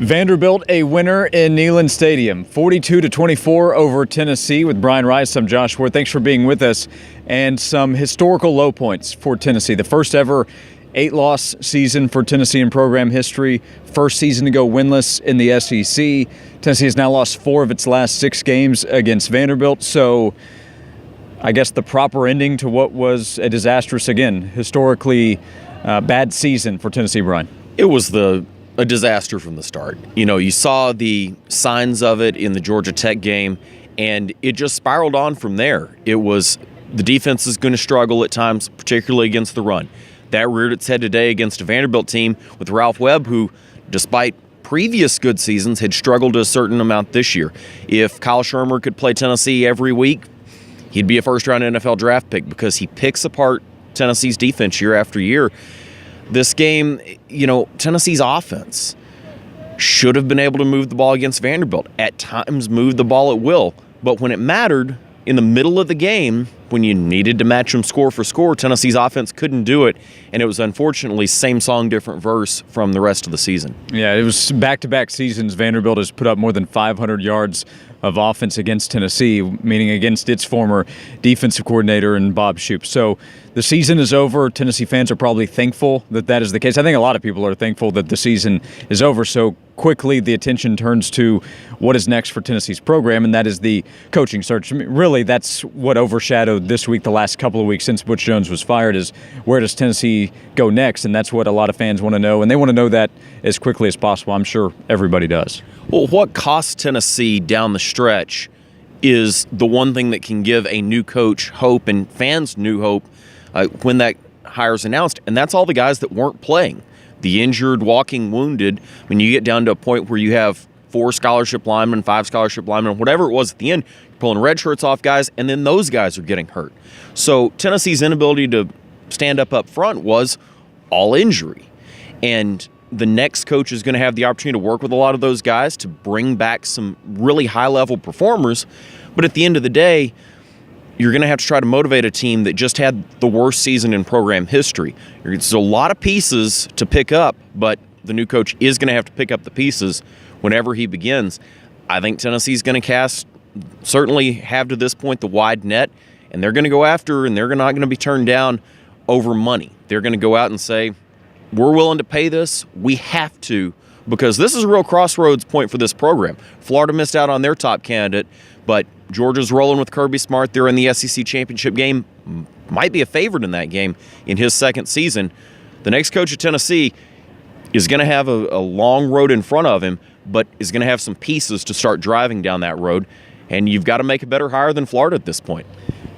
Vanderbilt a winner in Neyland Stadium, 42-24 over Tennessee. With Brian Rice, I'm Josh Ward. Thanks for being with us. And some historical low points for Tennessee. The first ever 8-loss season for Tennessee in program history. First season to go winless in the SEC. Tennessee has now lost 4 of its last 6 games against Vanderbilt. So I guess the proper ending to what was a disastrous, again, historically bad season for Tennessee, Brian. It was a disaster from the start. You saw the signs of it in the Georgia Tech game, and it just spiraled on from there. It was the defense is going to struggle at times, particularly against the run. That reared its head today against a Vanderbilt team with Ralph Webb, who, despite previous good seasons, had struggled a certain amount this year. If Kyle Shermer could play Tennessee every week, he'd be a first-round NFL draft pick because he picks apart Tennessee's defense year after year. This game, Tennessee's offense should have been able to move the ball against Vanderbilt. At times, moved the ball at will. But when it mattered, in the middle of the game, when you needed to match them score for score, Tennessee's offense couldn't do it. And it was unfortunately same song, different verse from the rest of the season. Yeah, it was back-to-back seasons. Vanderbilt has put up more than 500 yards of offense against Tennessee, meaning against its former defensive coordinator and Bob Shoop. So the season is over. Tennessee fans are probably thankful that that is the case. I think a lot of people are thankful that the season is over. So quickly the attention turns to what is next for Tennessee's program, and that is the coaching search. I mean, really, that's what overshadowed this week, the last couple of weeks since Butch Jones was fired, is where does Tennessee go next? And that's what a lot of fans want to know, and they want to know that as quickly as possible. I'm sure everybody does. Well, what costs Tennessee down the stretch is the one thing that can give a new coach hope and fans new hope when that hire's announced, and that's all the guys that weren't playing. The injured, walking, wounded. When you get down to a point where you have 4 scholarship linemen, 5 scholarship linemen, whatever it was at the end, you're pulling red shirts off guys, and then those guys are getting hurt. So Tennessee's inability to stand up front was all injury. And the next coach is going to have the opportunity to work with a lot of those guys to bring back some really high-level performers. But at the end of the day, you're going to have to try to motivate a team that just had the worst season in program history. There's a lot of pieces to pick up, but the new coach is going to have to pick up the pieces whenever he begins. I think Tennessee's going to certainly have to this point the wide net, and they're going to go after, and they're not going to be turned down over money. They're going to go out and say, we're willing to pay this. We have to, because this is a real crossroads point for this program. Florida missed out on their top candidate, but Georgia's rolling with Kirby Smart. They're in the SEC championship game, might be a favorite in that game in his second season. The next coach of Tennessee is going to have a long road in front of him, but is going to have some pieces to start driving down that road, and you've got to make a better hire than Florida at this point.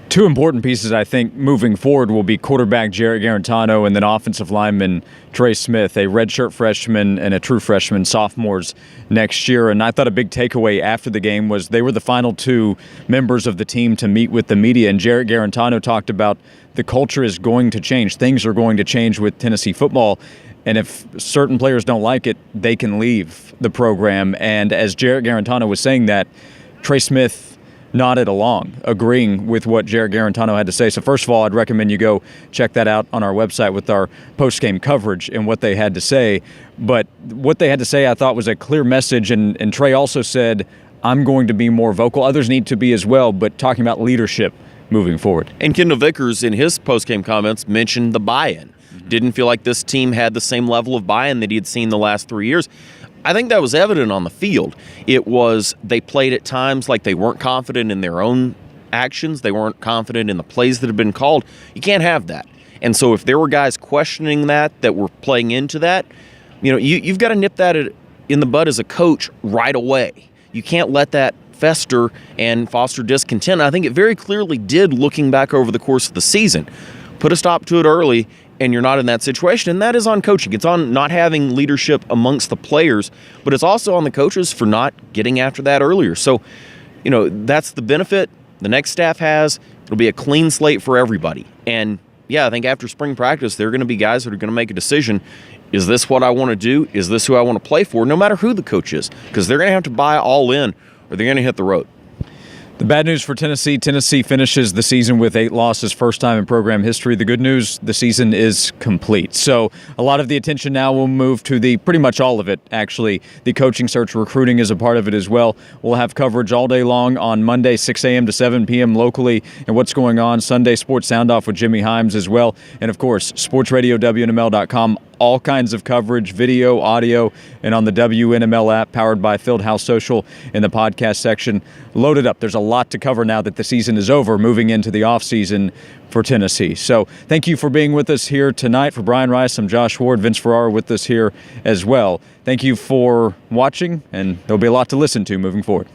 2 important pieces, I think, moving forward will be quarterback Jarrett Garantano and then offensive lineman Trey Smith, a redshirt freshman and a true freshman, sophomores next year. And I thought a big takeaway after the game was they were the final 2 members of the team to meet with the media. And Jarrett Garantano talked about the culture is going to change. Things are going to change with Tennessee football. And if certain players don't like it, they can leave the program. And as Jarrett Garantano was saying that, Trey Smith nodded along, agreeing with what Jarrett Garantano had to say. So first of all, I'd recommend you go check that out on our website with our post-game coverage and what they had to say. But what they had to say, I thought, was a clear message. And Trey also said, I'm going to be more vocal. Others need to be as well, but talking about leadership moving forward. And Kendall Vickers, in his post-game comments, mentioned the buy-in. Didn't feel like this team had the same level of buy-in that he had seen the last 3 years. I think that was evident on the field. It was they played at times like they weren't confident in their own actions. They weren't confident in the plays that had been called. You can't have that. And so if there were guys questioning that were playing into that, you've got to nip that in the bud as a coach right away. You can't let that fester and foster discontent. I think it very clearly did looking back over the course of the season. Put a stop to it early, and you're not in that situation, and that is on coaching. It's on not having leadership amongst the players, but it's also on the coaches for not getting after that earlier. So, that's the benefit the next staff has. It'll be a clean slate for everybody. And, I think after spring practice, there are going to be guys that are going to make a decision. Is this what I want to do? Is this who I want to play for? No matter who the coach is, because they're going to have to buy all in or they're going to hit the road. The bad news for Tennessee, Tennessee finishes the season with 8 losses, first time in program history. The good news, the season is complete. So a lot of the attention now will move to pretty much all of it, actually. The coaching search, recruiting is a part of it as well. We'll have coverage all day long on Monday, 6 a.m. to 7 p.m. locally, and what's going on. Sunday, Sports Sound Off with Jimmy Himes as well. And of course, sportsradio.WNML.com. All kinds of coverage, video, audio, and on the WNML app powered by Fieldhouse Social in the podcast section. Load it up. There's a lot to cover now that the season is over, moving into the offseason for Tennessee. So thank you for being with us here tonight. For Brian Rice, I'm Josh Ward. Vince Ferrara with us here as well. Thank you for watching, and there'll be a lot to listen to moving forward.